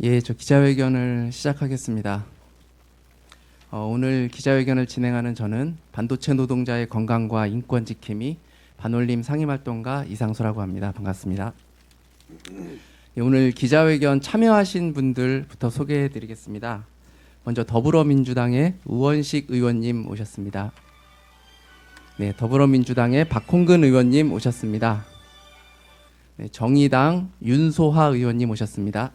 예, 저 기자회견을 시작하겠습니다. 오늘 기자회견을 진행하는 저는 반도체 노동자의 건강과 인권 지킴이 반올림 상임활동가 이상수라고 합니다. 반갑습니다. 예, 오늘 기자회견 참여하신 분들부터 소개해드리겠습니다. 먼저 더불어민주당의 우원식 의원님 오셨습니다. 네, 더불어민주당의 박홍근 의원님 오셨습니다. 네, 정의당 윤소하 의원님 오셨습니다.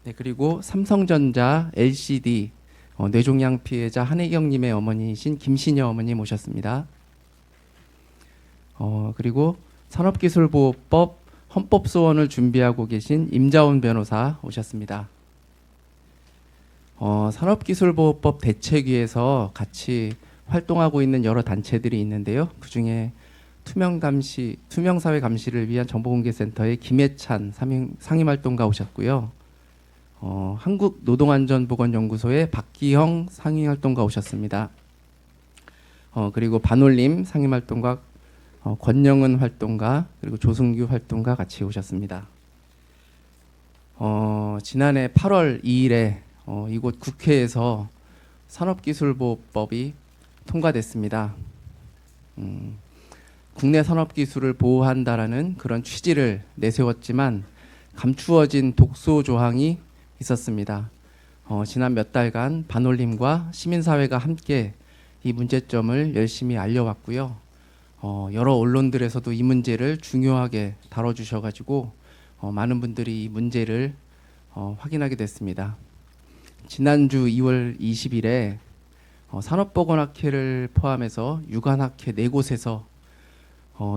네, 그리고 삼성전자 LCD 뇌종양 피해자 한혜경님의 어머니이신 김신여 어머님 오셨습니다. 그리고 산업기술보호법 헌법소원을 준비하고 계신 임자원 변호사 오셨습니다. 산업기술보호법 대책위에서 같이 활동하고 있는 여러 단체들이 있는데요. 그중에 투명사회 감시를 위한 정보공개센터의 김혜찬 상임활동가 오셨고요. 한국노동안전보건연구소의 박기형 상임활동가 오셨습니다. 그리고 반올림 상임활동가 권영은 활동가 그리고 조승규 활동가 같이 오셨습니다. 지난해 8월 2일에 이곳 국회에서 산업기술보호법이 통과됐습니다. 국내 산업기술을 보호한다라는 그런 취지를 내세웠지만 감추어진 독소 조항이 있었습니다. 지난 몇 달간 반올림과 시민사회가 함께 이 문제점을 열심히 알려왔고요. 여러 언론들에서도 이 문제를 중요하게 다뤄주셔가지고 많은 분들이 이 문제를 확인하게 됐습니다. 지난주 2월 20일에 산업보건학회를 포함해서 유관학회 4곳에서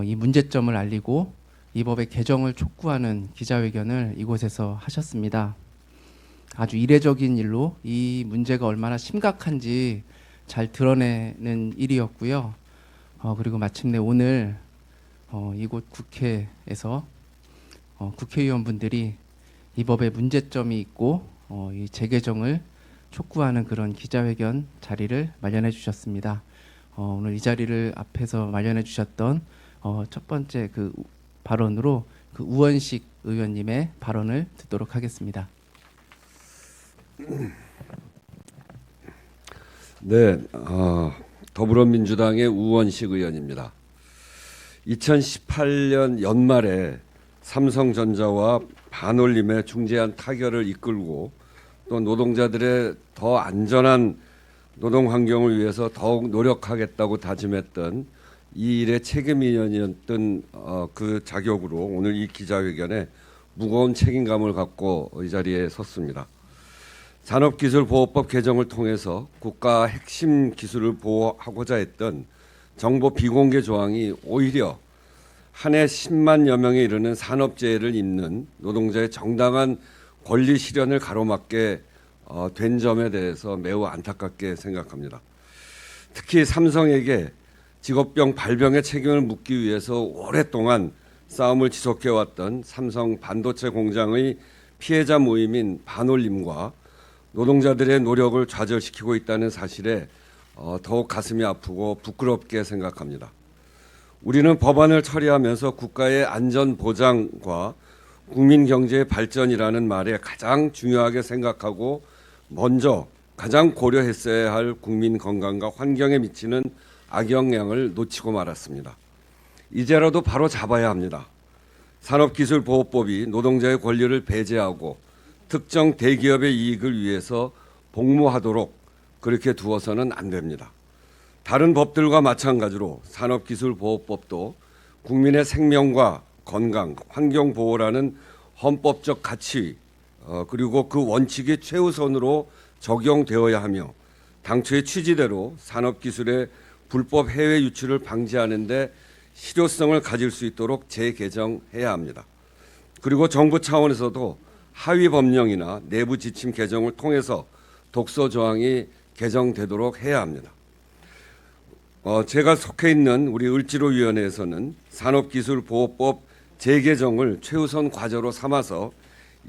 이 문제점을 알리고 이 법의 개정을 촉구하는 기자회견을 이곳에서 하셨습니다. 아주 이례적인 일로 이 문제가 얼마나 심각한지 잘 드러내는 일이었고요. 그리고 마침내 오늘 이곳 국회에서 국회의원분들이 이 법에 문제점이 있고 이 재개정을 촉구하는 그런 기자회견 자리를 마련해 주셨습니다. 오늘 이 자리를 앞에서 마련해 주셨던 첫 번째 그 발언으로 그 우원식 의원님의 발언을 듣도록 하겠습니다. 네, 더불어민주당의 우원식 의원입니다. 2018년 연말에 삼성전자와 반올림의 중재안 타결을 이끌고 또 노동자들의 더 안전한 노동 환경을 위해서 더욱 노력하겠다고 다짐했던 이 일의 책임인이었던 그 자격으로 오늘 이 기자회견에 무거운 책임감을 갖고 이 자리에 섰습니다. 산업기술보호법 개정을 통해서 국가 핵심 기술을 보호하고자 했던 정보 비공개 조항이 오히려 한 해 10만여 명에 이르는 산업재해를 잇는 노동자의 정당한 권리 실현을 가로막게 된 점에 대해서 매우 안타깝게 생각합니다. 특히 삼성에게 직업병 발병의 책임을 묻기 위해서 오랫동안 싸움을 지속해왔던 삼성 반도체 공장의 피해자 모임인 반올림과 노동자들의 노력을 좌절시키고 있다는 사실에 더욱 가슴이 아프고 부끄럽게 생각합니다. 우리는 법안을 처리하면서 국가의 안전 보장과 국민 경제의 발전이라는 말에 가장 중요하게 생각하고 먼저 가장 고려했어야 할 국민 건강과 환경에 미치는 악영향을 놓치고 말았습니다. 이제라도 바로 잡아야 합니다. 산업기술보호법이 노동자의 권리를 배제하고 특정 대기업의 이익을 위해서 복무하도록 그렇게 두어서는 안 됩니다. 다른 법들과 마찬가지로 산업기술보호법도 국민의 생명과 건강, 환경보호라는 헌법적 가치 그리고 그 원칙이 최우선으로 적용되어야 하며 당초의 취지대로 산업기술의 불법 해외 유출을 방지하는 데 실효성을 가질 수 있도록 재개정해야 합니다. 그리고 정부 차원에서도 하위 법령이나 내부 지침 개정을 통해서 독소 조항이 개정되도록 해야 합니다. 제가 속해 있는 우리 을지로위원회에서는 산업기술보호법 재개정을 최우선 과제로 삼아서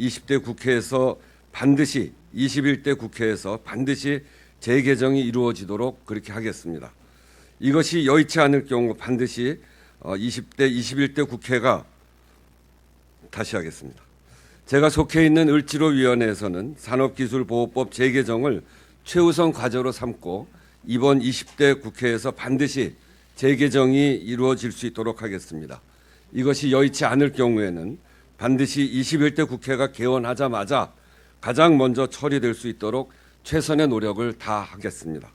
20대 국회에서 반드시 21대 국회에서 반드시 재개정이 이루어지도록 그렇게 하겠습니다. 이것이 여의치 않을 경우 반드시 20대 21대 국회가 다시 하겠습니다. 제가 속해 있는 을지로위원회에서는 산업기술보호법 재개정을 최우선 과제로 삼고 이번 20대 국회에서 반드시 재개정이 이루어질 수 있도록 하겠습니다. 이것이 여의치 않을 경우에는 반드시 21대 국회가 개원하자마자 가장 먼저 처리될 수 있도록 최선의 노력을 다하겠습니다.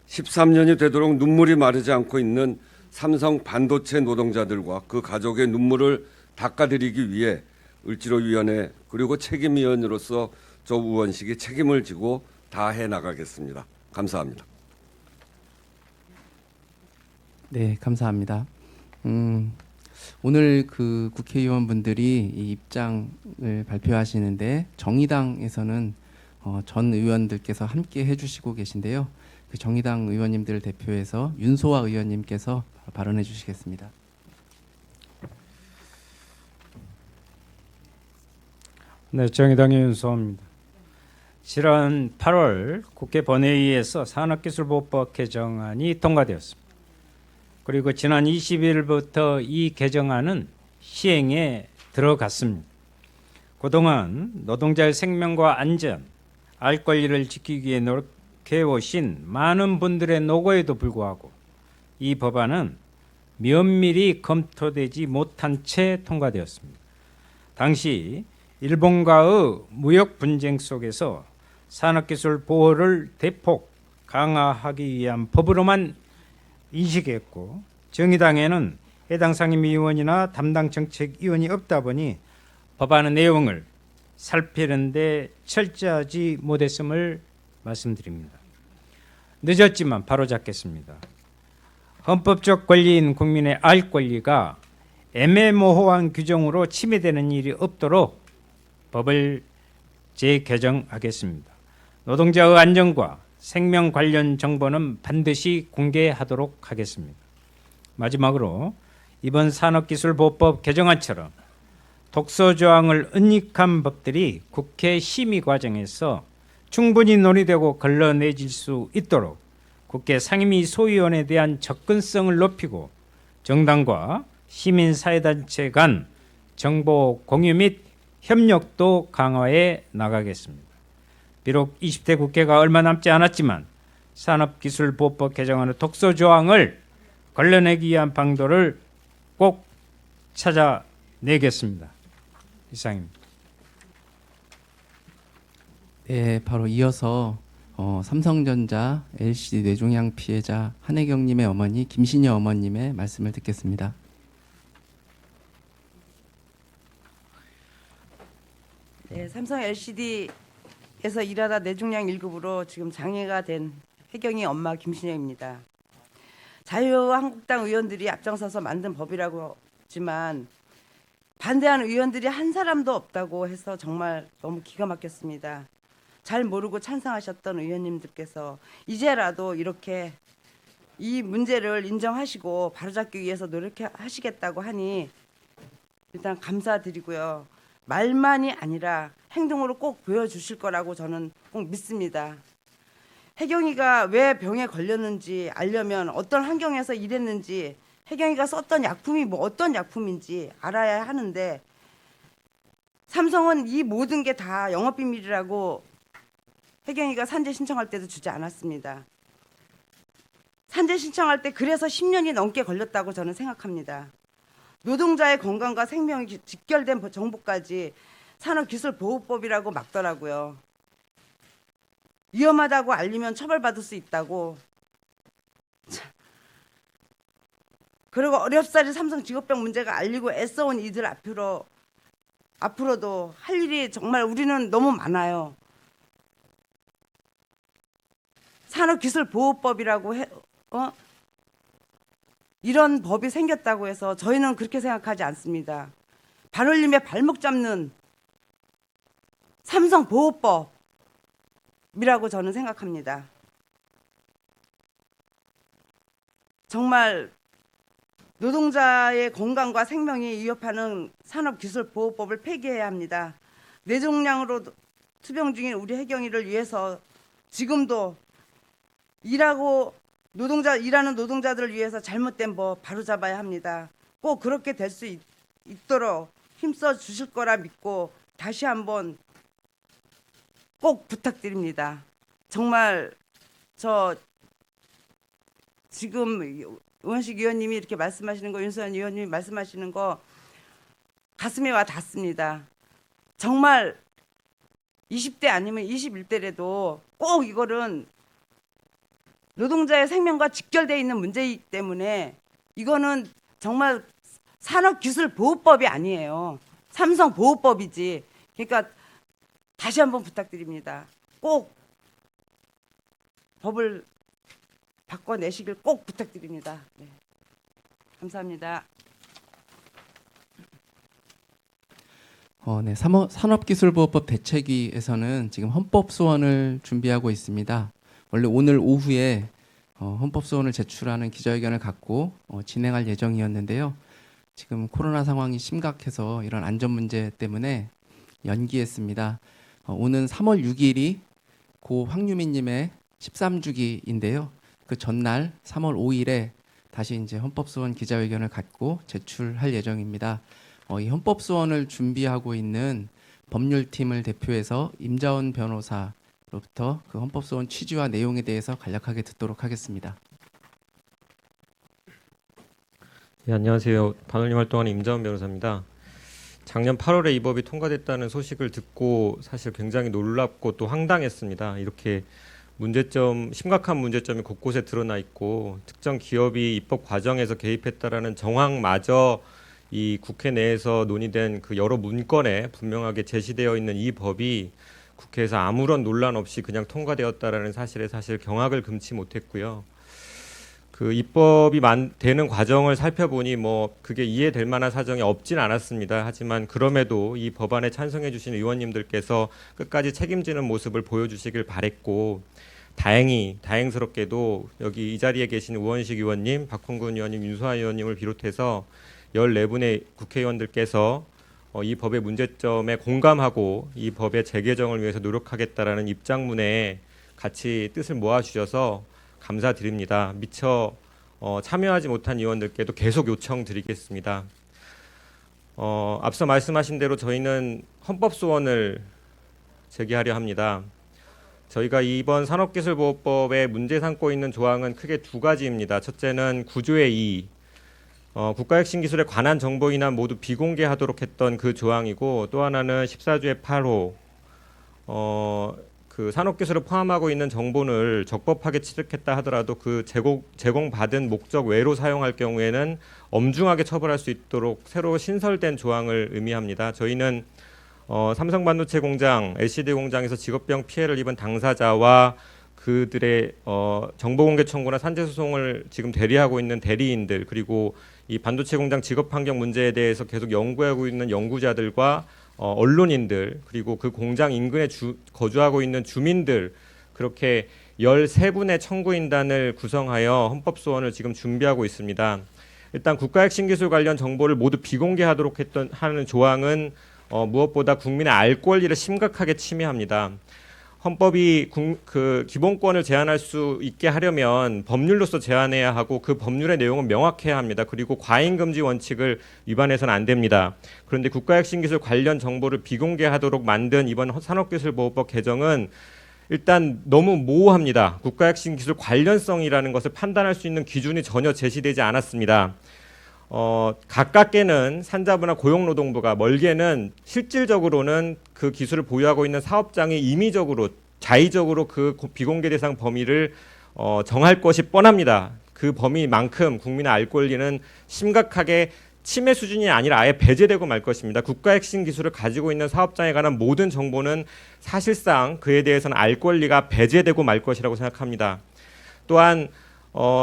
13년이 되도록 눈물이 마르지 않고 있는 삼성 반도체 노동자들과 그 가족의 눈물을 닦아드리기 위해 을지로위원회 그리고 책임위원으로서 조 우원식이 책임을 지고 다해 나가겠습니다. 감사합니다. 네, 감사합니다. 오늘 그 국회의원분들이 이 입장을 발표하시는데 정의당에서는 전 의원들께서 함께 해주시고 계신데요. 그 정의당 의원님들을 대표해서 윤소아 의원님께서 발언해 주시겠습니다. 네, 정의당의 윤소아입니다. 지난 8월 국회 본회의에서 산업기술보호법 개정안이 통과되었습니다. 그리고 지난 20일부터 이 개정안은 시행에 들어갔습니다. 그동안 노동자의 생명과 안전, 알 권리를 지키기 위해 노력해 오신 많은 분들의 노고에도 불구하고 이 법안은 면밀히 검토되지 못한 채 통과되었습니다. 당시 일본과의 무역 분쟁 속에서 산업기술 보호를 대폭 강화하기 위한 법으로만 인식했고 정의당에는 해당 상임위원이나 담당 정책위원이 없다 보니 법안의 내용을 살피는데 철저하지 못했음을 말씀드립니다. 늦었지만 바로잡겠습니다. 헌법적 권리인 국민의 알 권리가 애매모호한 규정으로 침해되는 일이 없도록 법을 재개정하겠습니다. 노동자의 안전과 생명 관련 정보는 반드시 공개하도록 하겠습니다. 마지막으로 이번 산업기술보호법 개정안처럼 독소조항을 은닉한 법들이 국회 심의 과정에서 충분히 논의되고 걸러내질 수 있도록 국회 상임위 소위원에 대한 접근성을 높이고 정당과 시민사회단체 간 정보 공유 및 협력도 강화해 나가겠습니다. 비록 20대 국회가 얼마 남지 않았지만 산업기술보호법 개정안의 독소조항을 걸러내기 위한 방도를 꼭 찾아내겠습니다. 이상입니다. 네, 바로 이어서 삼성전자 LCD 뇌종양 피해자 한혜경님의 어머니 김신여 어머님의 말씀을 듣겠습니다. 네, 삼성 LCD에서 일하다 뇌종양 1급으로 지금 장애가 된 혜경이 엄마 김신여입니다. 자유한국당 의원들이 앞장서서 만든 법이라고 하지만 반대하는 의원들이 한 사람도 없다고 해서 정말 너무 기가 막혔습니다. 잘 모르고 찬성하셨던 의원님들께서 이제라도 이렇게 이 문제를 인정하시고 바로잡기 위해서 노력하시겠다고 하니 일단 감사드리고요. 말만이 아니라 행동으로 꼭 보여주실 거라고 저는 꼭 믿습니다. 혜경이가 왜 병에 걸렸는지 알려면 어떤 환경에서 일했는지 혜경이가 썼던 약품이 뭐 어떤 약품인지 알아야 하는데 삼성은 이 모든 게 다 영업비밀이라고 혜경이가 산재 신청할 때도 주지 않았습니다. 산재 신청할 때 그래서 10년이 넘게 걸렸다고 저는 생각합니다. 노동자의 건강과 생명이 직결된 정보까지 산업기술보호법이라고 막더라고요. 위험하다고 알리면 처벌받을 수 있다고. 그리고 어렵사리 삼성 직업병 문제가 알리고 애써온 이들 앞으로도 할 일이 정말 우리는 너무 많아요. 산업기술보호법이라고 이런 법이 생겼다고 해서 저희는 그렇게 생각하지 않습니다. 반올림의 발목 잡는 삼성보호법이라고 저는 생각합니다. 정말 노동자의 건강과 생명이 위협하는 산업기술보호법을 폐기해야 합니다. 뇌종양으로 투병 중인 우리 혜경이를 위해서 지금도 일하는 노동자들을 위해서 잘못된 법 바로잡아야 합니다. 꼭 그렇게 될 수 있도록 힘써 주실 거라 믿고 다시 한번 꼭 부탁드립니다. 정말 저 지금 우원식 의원님이 이렇게 말씀하시는 거, 윤수환 의원님이 말씀하시는 거 가슴에 와 닿습니다. 정말 20대 아니면 21대라도 꼭 이거는 노동자의 생명과 직결되어 있는 문제이기 때문에 이거는 정말 산업기술보호법이 아니에요. 삼성보호법이지. 그러니까 다시 한번 부탁드립니다. 꼭 법을 바꿔내시길 꼭 부탁드립니다. 네. 감사합니다. 네, 산업기술보호법 대책위에서는 지금 헌법소원을 준비하고 있습니다. 원래 오늘 오후에 헌법소원을 제출하는 기자회견을 갖고 진행할 예정이었는데요. 지금 코로나 상황이 심각해서 이런 안전 문제 때문에 연기했습니다. 오는 3월 6일이 고 황유미님의 13주기인데요. 그 전날 3월 5일에 다시 이제 헌법소원 기자회견을 갖고 제출할 예정입니다. 이 헌법소원을 준비하고 있는 법률팀을 대표해서 임자원 변호사로부터 그 헌법소원 취지와 내용에 대해서 간략하게 듣도록 하겠습니다. 네, 안녕하세요. 반올림 활동하는 임자원 변호사입니다. 작년 8월에 이 법이 통과됐다는 소식을 듣고 사실 굉장히 놀랍고 또 황당했습니다. 이렇게 심각한 문제점이 곳곳에 드러나 있고 특정 기업이 입법 과정에서 개입했다라는 정황마저 이 국회 내에서 논의된 그 여러 문건에 분명하게 제시되어 있는 이 법이 국회에서 아무런 논란 없이 그냥 통과되었다라는 사실에 사실 경악을 금치 못했고요. 그 입법이 되는 과정을 살펴보니 뭐 그게 이해될 만한 사정이 없진 않았습니다. 하지만 그럼에도 이 법안에 찬성해 주신 의원님들께서 끝까지 책임지는 모습을 보여주시길 바랬고 다행스럽게도 여기 이 자리에 계신 우원식 의원님, 박홍근 의원님, 윤수환 의원님을 비롯해서 14분의 국회의원들께서 이 법의 문제점에 공감하고 이 법의 재개정을 위해서 노력하겠다라는 입장문에 같이 뜻을 모아주셔서 감사드립니다. 미처 참여하지 못한 의원들께도 계속 요청드리겠습니다. 앞서 말씀하신 대로 저희는 헌법소원을 제기하려 합니다. 저희가 이번 산업기술보호법에 문제 삼고 있는 조항은 크게 두 가지입니다. 첫째는 9조의 2, 국가혁신기술에 관한 정보인은 모두 비공개하도록 했던 그 조항이고, 또 하나는 14조의 8호, 그 산업기술을 포함하고 있는 정보를 적법하게 취득했다 하더라도 그 제공받은 목적 외로 사용할 경우에는 엄중하게 처벌할 수 있도록 새로 신설된 조항을 의미합니다. 저희는 삼성반도체 공장, LCD 공장에서 직업병 피해를 입은 당사자와 그들의 정보공개 청구나 산재소송을 지금 대리하고 있는 대리인들, 그리고 이 반도체 공장 직업환경 문제에 대해서 계속 연구하고 있는 연구자들과 언론인들, 그리고 그 공장 인근에 거주하고 있는 주민들, 그렇게 13분의 청구인단을 구성하여 헌법소원을 지금 준비하고 있습니다. 일단 국가핵심기술 관련 정보를 모두 비공개하도록 하는 조항은 무엇보다 국민의 알 권리를 심각하게 침해합니다. 헌법이 그 기본권을 제한할 수 있게 하려면 법률로서 제한해야 하고 그 법률의 내용은 명확해야 합니다. 그리고 과잉금지 원칙을 위반해서는 안 됩니다. 그런데 국가혁신기술 관련 정보를 비공개하도록 만든 이번 산업기술보호법 개정은 일단 너무 모호합니다. 국가혁신기술 관련성이라는 것을 판단할 수 있는 기준이 전혀 제시되지 않았습니다. 가깝게는 산자부나 고용노동부가, 멀게는 실질적으로는 그 기술을 보유하고 있는 사업장이 임의적으로 자의적으로 그 비공개 대상 범위를 정할 것이 뻔합니다. 그 범위만큼 국민의 알 권리는 심각하게 침해 수준이 아니라 아예 배제되고 말 것입니다. 국가핵심 기술을 가지고 있는 사업장에 관한 모든 정보는 사실상 그에 대해서는 알 권리가 배제되고 말 것이라고 생각합니다. 또한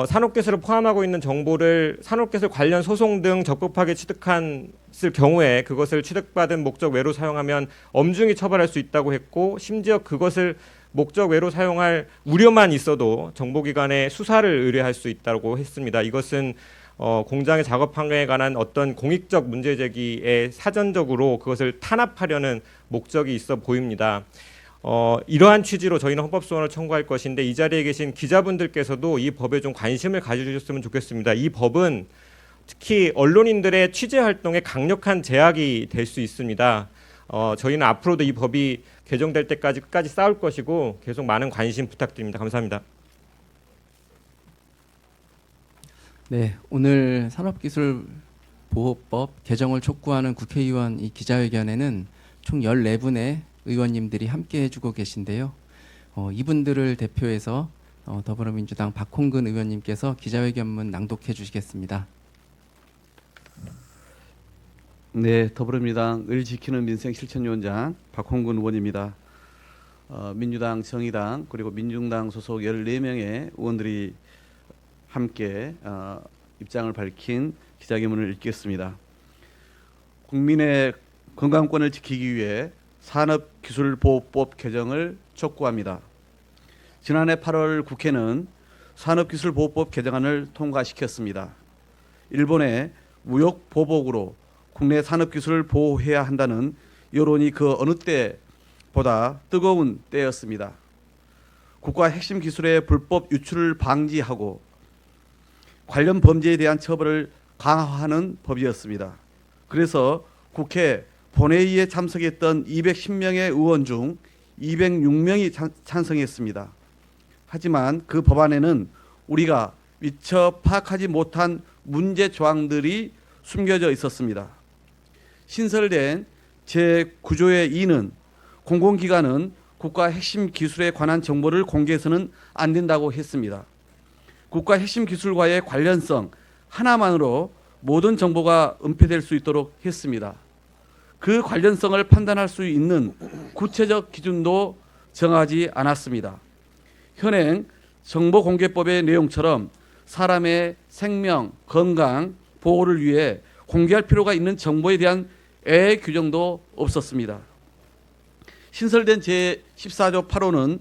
산업기술을 포함하고 있는 정보를 산업기술 관련 소송 등 적법하게 취득했을 경우에 그것을 취득받은 목적 외로 사용하면 엄중히 처벌할 수 있다고 했고, 심지어 그것을 목적 외로 사용할 우려만 있어도 정보기관에 수사를 의뢰할 수 있다고 했습니다. 이것은 공장의 작업 환경에 관한 어떤 공익적 문제 제기에 사전적으로 그것을 탄압하려는 목적이 있어 보입니다. 이러한 취지로 저희는 헌법소원을 청구할 것인데, 이 자리에 계신 기자분들께서도 이 법에 좀 관심을 가져주셨으면 좋겠습니다. 이 법은 특히 언론인들의 취재 활동에 강력한 제약이 될 수 있습니다. 저희는 앞으로도 이 법이 개정될 때까지 끝까지 싸울 것이고 계속 많은 관심 부탁드립니다. 감사합니다. 네, 오늘 산업기술보호법 개정을 촉구하는 국회의원 이 기자회견에는 총 14분의 의원님들이 함께 해주고 계신데요. 이분들을 대표해서 더불어민주당 박홍근 의원님께서 기자회견문 낭독해 주시겠습니다. 네, 더불어민주당을 지키는 민생 실천위원장 박홍근 의원입니다. 민주당, 정의당 그리고 민중당 소속 14명의 의원들이 함께 입장을 밝힌 기자회견문을 읽겠습니다. 국민의 건강권을 지키기 위해 산업기술보호법 개정을 촉구합니다. 지난해 8월 국회는 산업기술보호법 개정안을 통과시켰습니다. 일본의 무역 보복으로 국내 산업기술을 보호해야 한다는 여론이 그 어느 때보다 뜨거운 때였습니다. 국가 핵심 기술의 불법 유출을 방지하고 관련 범죄에 대한 처벌을 강화하는 법이었습니다. 그래서 국회 본회의에 참석했던 210명의 의원 중 206명이 찬성했습니다. 하지만 그 법안에는 우리가 미처 파악하지 못한 문제 조항들이 숨겨져 있었습니다. 신설된 제9조의 2는 공공기관은 국가 핵심 기술에 관한 정보를 공개해서는 안 된다고 했습니다. 국가 핵심 기술과의 관련성 하나만으로 모든 정보가 은폐될 수 있도록 했습니다. 그 관련성을 판단할 수 있는 구체적 기준도 정하지 않았습니다. 현행 정보공개법의 내용처럼 사람의 생명, 건강, 보호를 위해 공개할 필요가 있는 정보에 대한 규정도 없었습니다. 신설된 제14조 8호는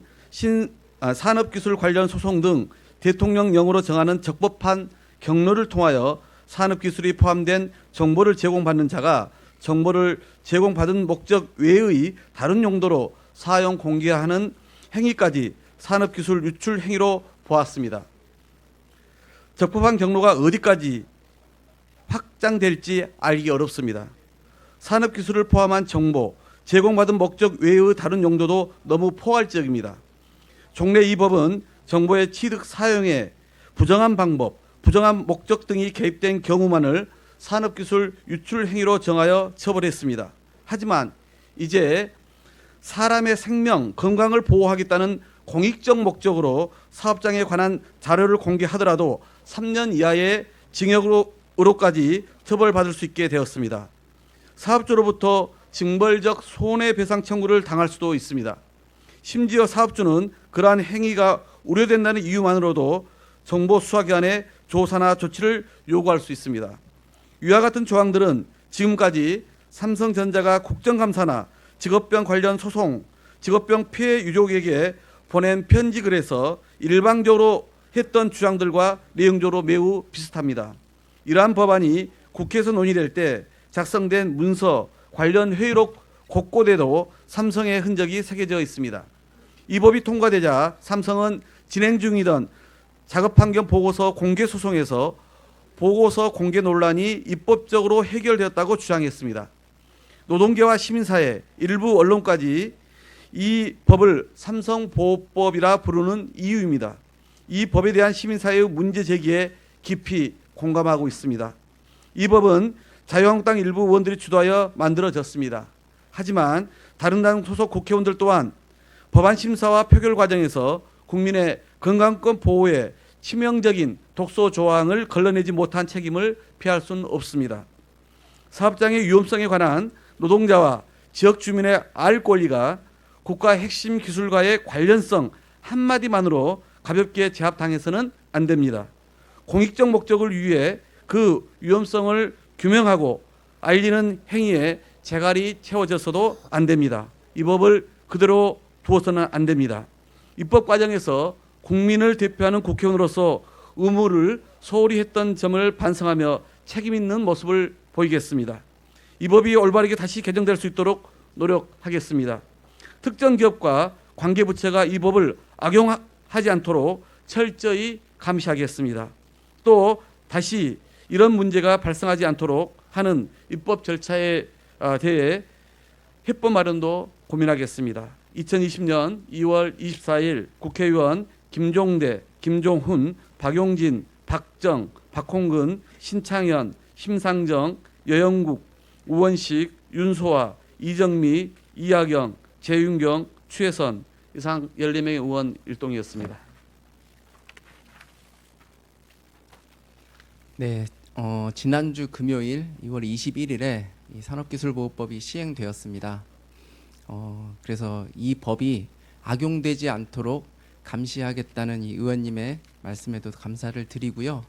산업기술 관련 소송 등 대통령령으로 정하는 적법한 경로를 통하여 산업기술이 포함된 정보를 제공받는 자가 정보를 제공받은 목적 외의 다른 용도로 사용 공개하는 행위까지 산업기술 유출 행위로 보았습니다. 적법한 경로가 어디까지 확장될지 알기 어렵습니다. 산업기술을 포함한 정보, 제공받은 목적 외의 다른 용도도 너무 포괄적입니다. 종래 이 법은 정보의 취득 사용에 부정한 방법, 부정한 목적 등이 개입된 경우만을 산업기술 유출 행위로 정하여 처벌했습니다. 하지만 이제 사람의 생명, 건강을 보호하겠다는 공익적 목적으로 사업장에 관한 자료를 공개하더라도 3년 이하의 징역으로까지 처벌받을 수 있게 되었습니다. 사업주로부터 징벌적 손해배상 청구를 당할 수도 있습니다. 심지어 사업주는 그러한 행위가 우려된다는 이유만으로도 정보수사기관에 조사나 조치를 요구할 수 있습니다. 이와 같은 조항들은 지금까지 삼성전자가 국정감사나 직업병 관련 소송, 직업병 피해 유족에게 보낸 편지글에서 일방적으로 했던 주장들과 내용적으로 매우 비슷합니다. 이러한 법안이 국회에서 논의될 때 작성된 문서, 관련 회의록 곳곳에도 삼성의 흔적이 새겨져 있습니다. 이 법이 통과되자 삼성은 진행 중이던 작업환경 보고서 공개 소송에서 보고서 공개 논란이 입법적으로 해결되었다고 주장했습니다. 노동계와 시민사회, 일부 언론까지 이 법을 삼성보호법이라 부르는 이유입니다. 이 법에 대한 시민사회의 문제 제기에 깊이 공감하고 있습니다. 이 법은 자유한국당 일부 의원들이 주도하여 만들어졌습니다. 하지만 다른 당 소속 국회의원들 또한 법안 심사와 표결 과정에서 국민의 건강권 보호에 치명적인 독소 조항을 걸러내지 못한 책임을 피할 수는 없습니다. 사업장의 위험성에 관한 노동자와 지역 주민의 알 권리가 국가 핵심 기술과의 관련성 한마디만으로 가볍게 제압당해서는 안 됩니다. 공익적 목적을 위해 그 위험성을 규명하고 알리는 행위에 재갈이 채워져서도 안 됩니다. 이 법을 그대로 두어서는 안 됩니다. 입법 과정에서 국민을 대표하는 국회의원으로서 의무를 소홀히 했던 점을 반성하며 책임 있는 모습을 보이겠습니다. 이 법이 올바르게 다시 개정될 수 있도록 노력하겠습니다. 특정 기업과 관계부처가 이 법을 악용하지 않도록 철저히 감시하겠습니다. 또 다시 이런 문제가 발생하지 않도록 하는 입법 절차에 대해 해법 마련도 고민하겠습니다. 2020년 2월 24일 국회의원 김종대, 김종훈, 박용진, 박정, 박홍근, 신창현, 심상정, 여영국, 우원식, 윤소아, 이정미, 이하경, 재윤경, 최선 이상 14명의 의원 일동이었습니다. 네, 지난주 금요일 2월 21일에 이 산업기술보호법이 시행되었습니다. 그래서 이 법이 악용되지 않도록 감시하겠다는 이 의원님의 말씀에도 감사를 드리고요.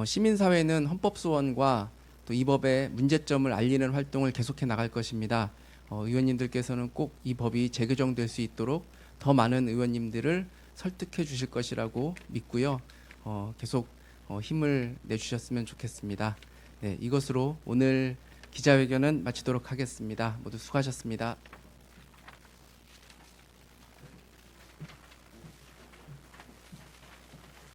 시민사회는 헌법소원과 또 이 법의 문제점을 알리는 활동을 계속해 나갈 것입니다. 의원님들께서는 꼭 이 법이 재개정될 수 있도록 더 많은 의원님들을 설득해 주실 것이라고 믿고요. 계속 힘을 내주셨으면 좋겠습니다. 네, 이것으로 오늘 기자회견은 마치도록 하겠습니다. 모두 수고하셨습니다.